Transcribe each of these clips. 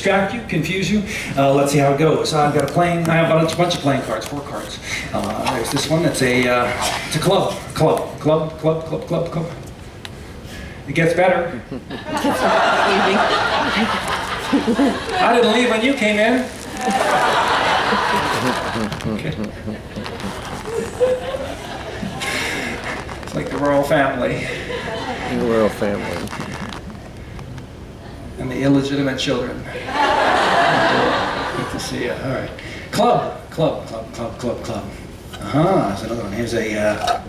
distract you, confuse you. Let's see how it goes. I've got a playing, I have a bunch of playing cards, 4 cards. There's this one that's it's a club. It gets better. I didn't leave when you came in. Okay. It's like the royal family. The royal family. And the illegitimate children. Good to see you. All right. Club. There's another one. Here's a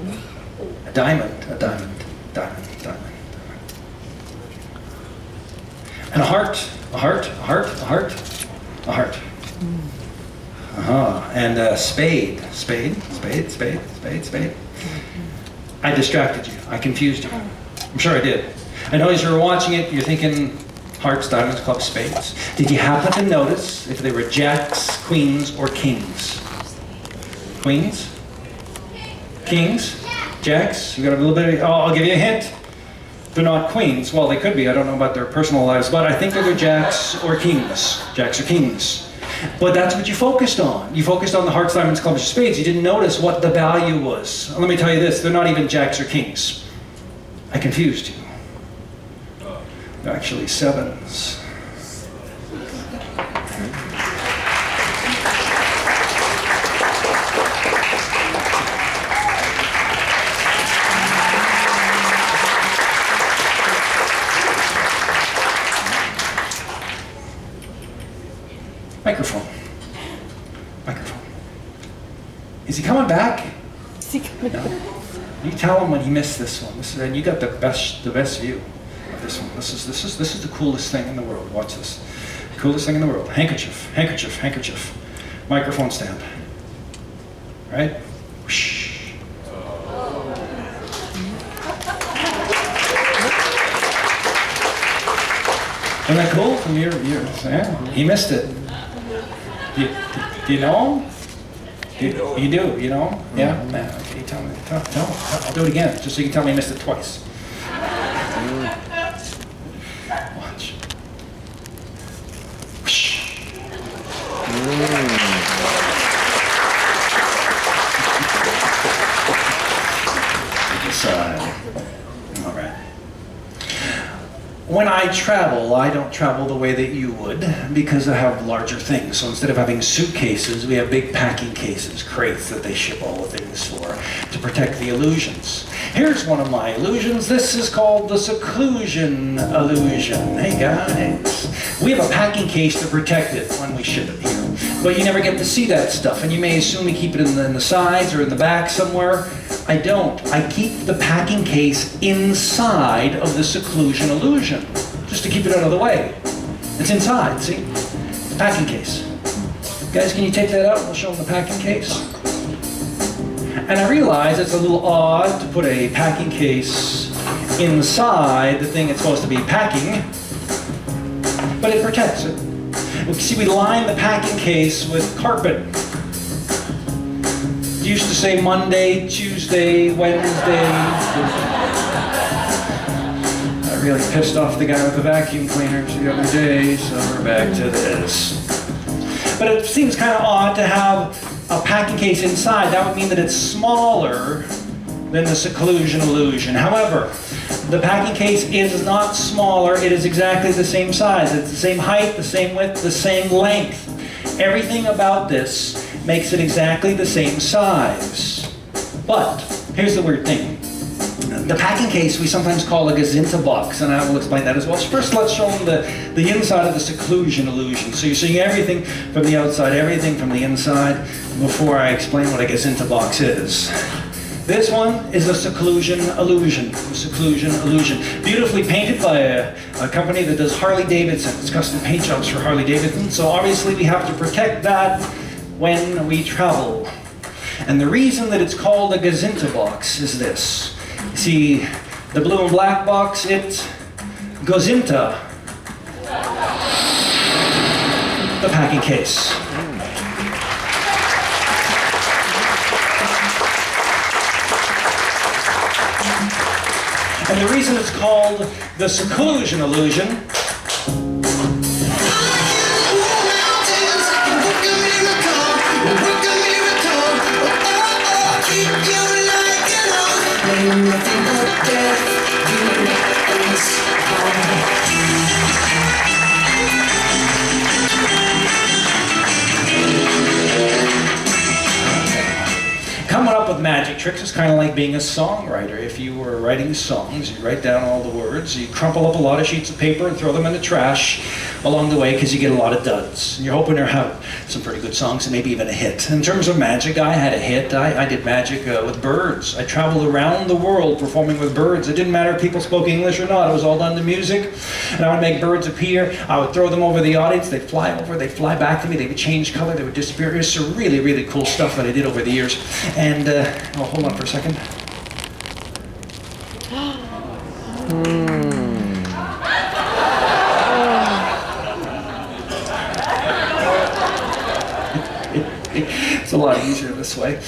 diamond. A diamond. And a heart. And a spade. Spade. I distracted you. I confused you. I'm sure I did. I know as you were watching it, you're thinking hearts, diamonds, clubs, spades. Did you happen to notice if they were jacks, queens, or kings? Queens? Kings? Jacks? You got a little bit of, I'll give you a hint. They're not queens. Well, they could be. I don't know about their personal lives, but I think they're jacks or kings. Jacks or kings. But that's what you focused on. You focused on the hearts, diamonds, clubs, or spades. You didn't notice what the value was. Let me tell you this. They're not even jacks or kings. I confused you. They're actually sevens. Microphone. Is he coming back? No. You tell him when he missed this one. And you got the best view of this one. This is the coolest thing in the world. Watch this. Coolest thing in the world. Handkerchief. Microphone stand. Right? Whoosh. Isn't that cool from your yeah, he missed it. Do you know him? You do, you know him? Yeah? Man, okay, you tell me. Tell him. I'll do it again, just so you can tell me you missed it twice. Watch. All right. When I travel, I don't travel the way that you would because I have larger things. So instead of having suitcases, we have big packing cases, crates that they ship all the things for to protect the illusions. Here's one of my illusions. This is called the seclusion illusion. Hey guys, we have a packing case to protect it when we ship it here. But you never get to see that stuff, and you may assume we keep it in the sides or in the back somewhere. I don't. I keep the packing case inside of the seclusion illusion, just to keep it out of the way. It's inside, see? The packing case. Guys, can you take that out? We'll show them the packing case. And I realize it's a little odd to put a packing case inside the thing it's supposed to be packing, but it protects it. See, we line the packing case with carpet. It used to say Monday, Tuesday, Wednesday. I really pissed off the guy with the vacuum cleaners the other day, so we're back to this. But it seems kind of odd to have a packing case inside. That would mean that it's smaller than the seclusion illusion. However, the packing case is not smaller. It is exactly the same size. It's the same height, the same width, the same length. Everything about this makes it exactly the same size. But here's the weird thing. The packing case we sometimes call a Gazinta box, and I will explain that as well. So first, let's show them the inside of the seclusion illusion. So you're seeing everything from the outside, everything from the inside, before I explain what a Gazinta box is. This one is a seclusion illusion. Beautifully painted by a company that does Harley Davidson. It's custom paint jobs for Harley Davidson. So obviously we have to protect that when we travel. And the reason that it's called a Gazinta box is this. You see, the blue and black box, it goes into the packing case. And the reason it's called the seclusion illusion tricks is kind of like being a songwriter. If you were writing songs, you write down all the words, you crumple up a lot of sheets of paper and throw them in the trash along the way because you get a lot of duds. And you're hoping to have some pretty good songs and maybe even a hit. In terms of magic, I had a hit. I did magic with birds. I traveled around the world performing with birds. It didn't matter if people spoke English or not. It was all done to music. And I would make birds appear. I would throw them over the audience. They'd fly over. They'd fly back to me. They would change color. They would disappear. It was some really, really cool stuff that I did over the years. And, oh, hold on for a second. It's a lot easier this way.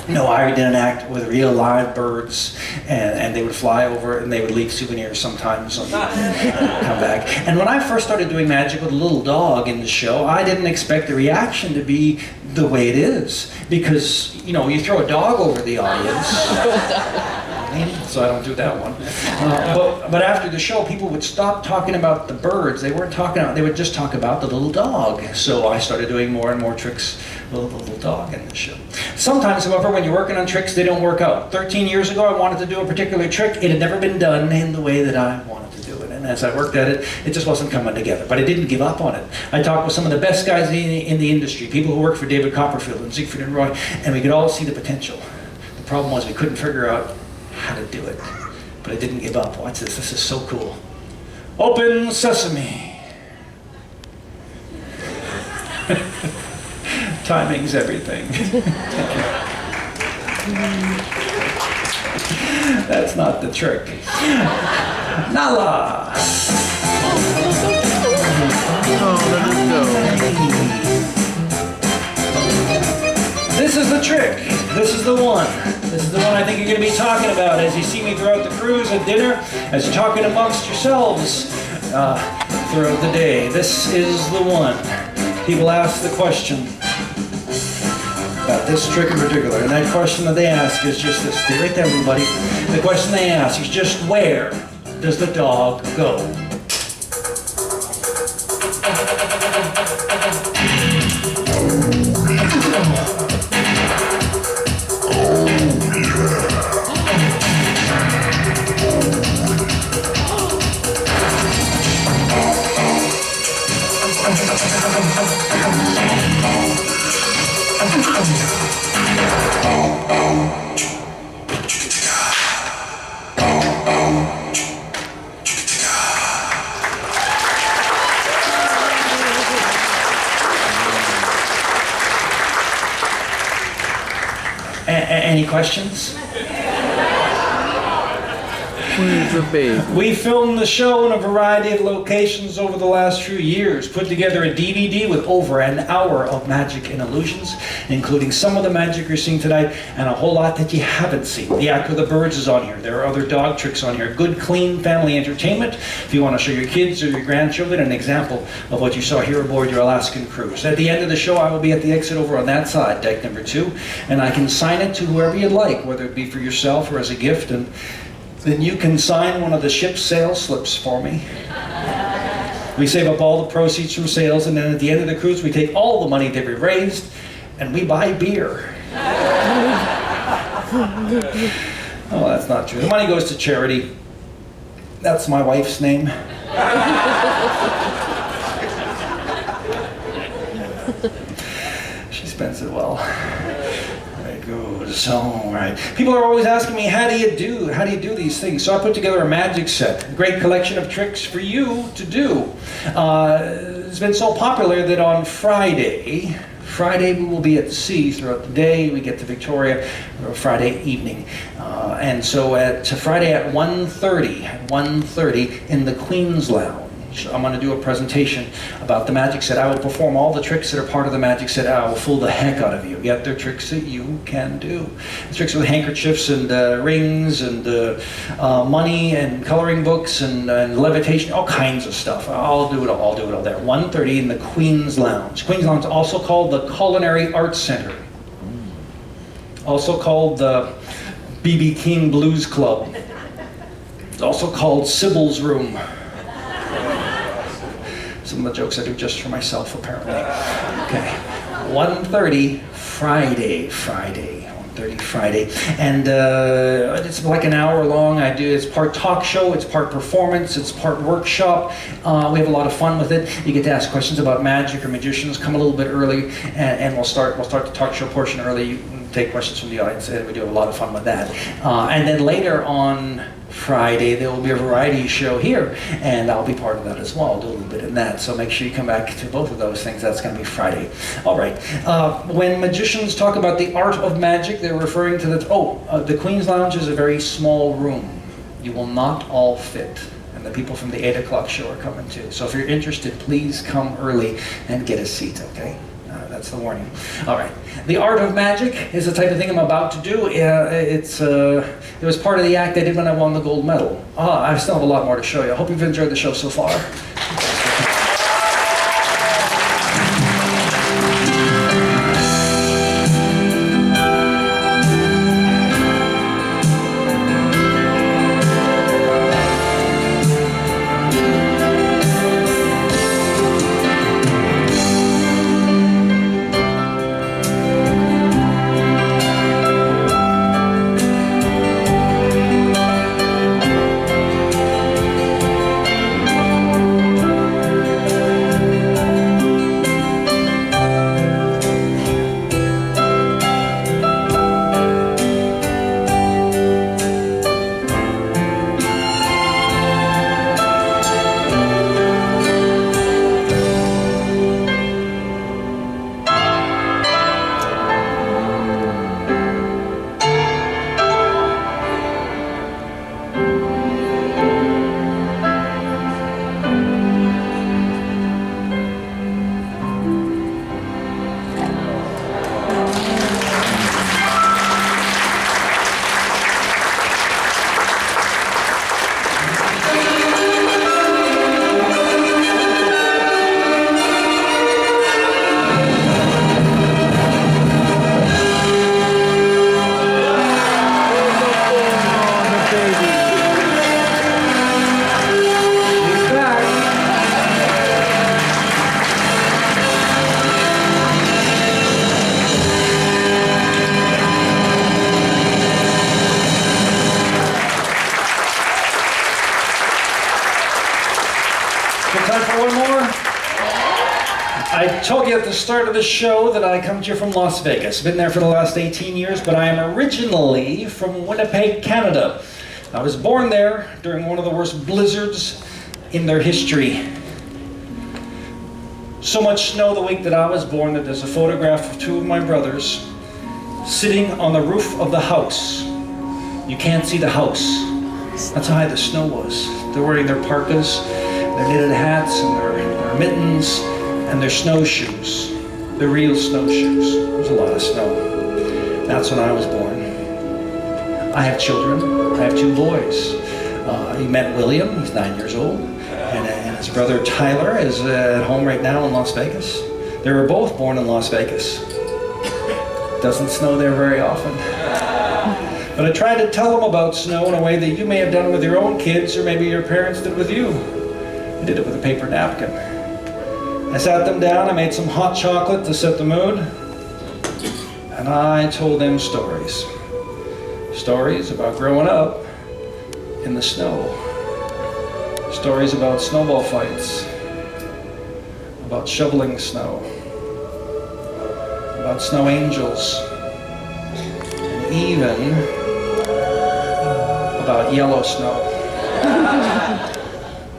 No, I did an act with real live birds, and they would fly over and they would leave souvenirs sometimes and come back. And when I first started doing magic with a little dog in the show, I didn't expect the reaction to be the way it is. Because, you know, you throw a dog over the audience, so I don't do that one. But after the show, people would stop talking about the birds. They weren't talking about, they would just talk about the little dog. So I started doing more and more tricks with the little dog in the show. Sometimes, however, when you're working on tricks, they don't work out. 13 years ago, I wanted to do a particular trick. It had never been done in the way that I wanted to do it. And as I worked at it, it just wasn't coming together. But I didn't give up on it. I talked with some of the best guys in the industry, people who worked for David Copperfield and Siegfried and Roy, and we could all see the potential. The problem was we couldn't figure out how to do it. But I didn't give up. Watch this. This is so cool. Open sesame. Timing's everything. That's not the trick. Nala. This is the trick. This is the one. This is the one I think you're going to be talking about as you see me throughout the cruise at dinner, as you're talking amongst yourselves throughout the day. This is the one. People ask the question about this trick in particular, and that question that they ask is just this. Stay right there, everybody. The question they ask is just, where does the dog go? Any questions? Where's the baby? We filmed the show in a variety of locations over the last few years, put together a DVD with over an hour of magic and illusions, including some of the magic you're seeing tonight and a whole lot that you haven't seen. The Act with the Birds is on here. There are other dog tricks on here. Good, clean family entertainment if you want to show your kids or your grandchildren an example of what you saw here aboard your Alaskan cruise. At the end of the show, I will be at the exit over on that side, deck number 2, and I can sign it to whoever you'd like, whether it be for yourself or as a gift, and then you can sign one of the ship's sales slips for me. We save up all the proceeds from sales, and then at the end of the cruise, we take all the money that we raised, and we buy beer. Oh, that's not true. The money goes to charity. That's my wife's name. She spends it well. So, right. People are always asking me, how do you do these things? So I put together a magic set, a great collection of tricks for you to do. It's been so popular that on Friday we will be at sea throughout the day. We get to Victoria Friday evening. And so Friday at 1:30 in the Queen's Lounge, I'm going to do a presentation about the magic set. I will perform all the tricks that are part of the magic set. I will fool the heck out of you. Yet they're tricks that you can do. Tricks with handkerchiefs and rings and money and coloring books and levitation, all kinds of stuff. I'll do it all there. 1:30 in the Queen's Lounge. Queen's Lounge, also called the Culinary Arts Center. Also called the B.B. King Blues Club. It's also called Sybil's Room. Some of the jokes I do just for myself, apparently. Okay. 1:30 Friday. 1:30. 7:30 Friday. And it's like an hour long. It's part talk show, it's part performance, it's part workshop. We have a lot of fun with it. You get to ask questions about magic or magicians. Come a little bit early, and we'll start the talk show portion early. You can take questions from the audience, and we do have a lot of fun with that. And then later on Friday, there will be a variety show here, and I'll be part of that as well. I'll do a little bit in that, so make sure you come back to both of those things. That's going to be Friday. All right. When magicians talk about the art of magic, they're referring to the Queen's Lounge is a very small room. You will not all fit. And the people from the 8 o'clock show are coming too. So if you're interested, please come early and get a seat, okay? That's the warning. All right. The art of magic is the type of thing I'm about to do. It was part of the act I did when I won the gold medal. I still have a lot more to show you. I hope you've enjoyed the show so far. I told you at the start of the show that I come to you from Las Vegas. Been there for the last 18 years, but I am originally from Winnipeg, Canada. I was born there during one of the worst blizzards in their history. So much snow the week that I was born that there's a photograph of two of my brothers sitting on the roof of the house. You can't see the house. That's how high the snow was. They're wearing their parkas, their knitted hats, and their mittens, and their snowshoes. Their real snowshoes. There was a lot of snow. That's when I was born. I have children. I have two boys. You met William, he's 9 years old, and his brother Tyler is at home right now in Las Vegas. They were both born in Las Vegas. Doesn't snow there very often. But I try to tell them about snow in a way that you may have done with your own kids, or maybe your parents did with you. I did it with a paper napkin. I sat them down, I made some hot chocolate to set the mood, and I told them stories. Stories about growing up in the snow. Stories about snowball fights, about shoveling snow, about snow angels, and even about yellow snow.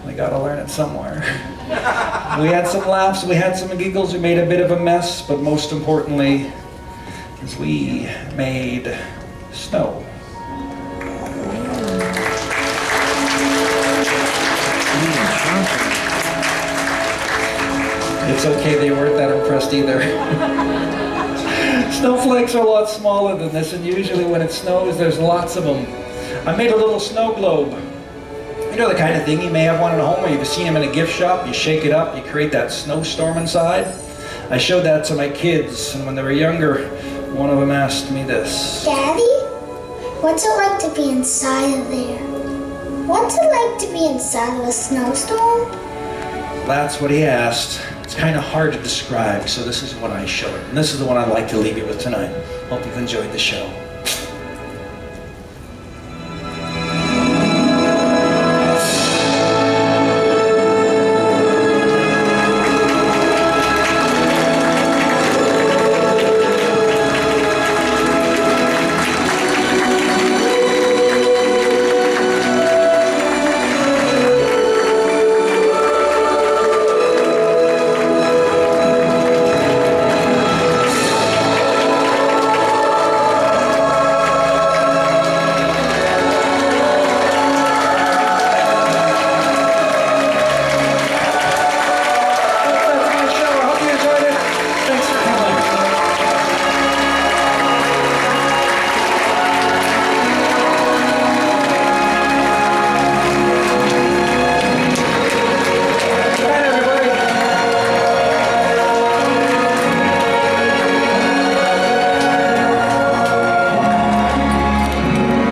I gotta learn it somewhere. We had some laughs, we had some giggles, we made a bit of a mess, but most importantly is we made snow. It's okay, they weren't that impressed either. Snowflakes are a lot smaller than this, and usually when it snows, there's lots of them. I made a little snow globe. You know the kind of thing, you may have one at home, or you've seen them in a gift shop, you shake it up, you create that snowstorm inside. I showed that to my kids, and when they were younger, one of them asked me this. Daddy, what's it like to be inside of there? What's it like to be inside of a snowstorm? That's what he asked. It's kind of hard to describe, so this is what I showed. And this is the one I'd like to leave you with tonight. Hope you've enjoyed the show.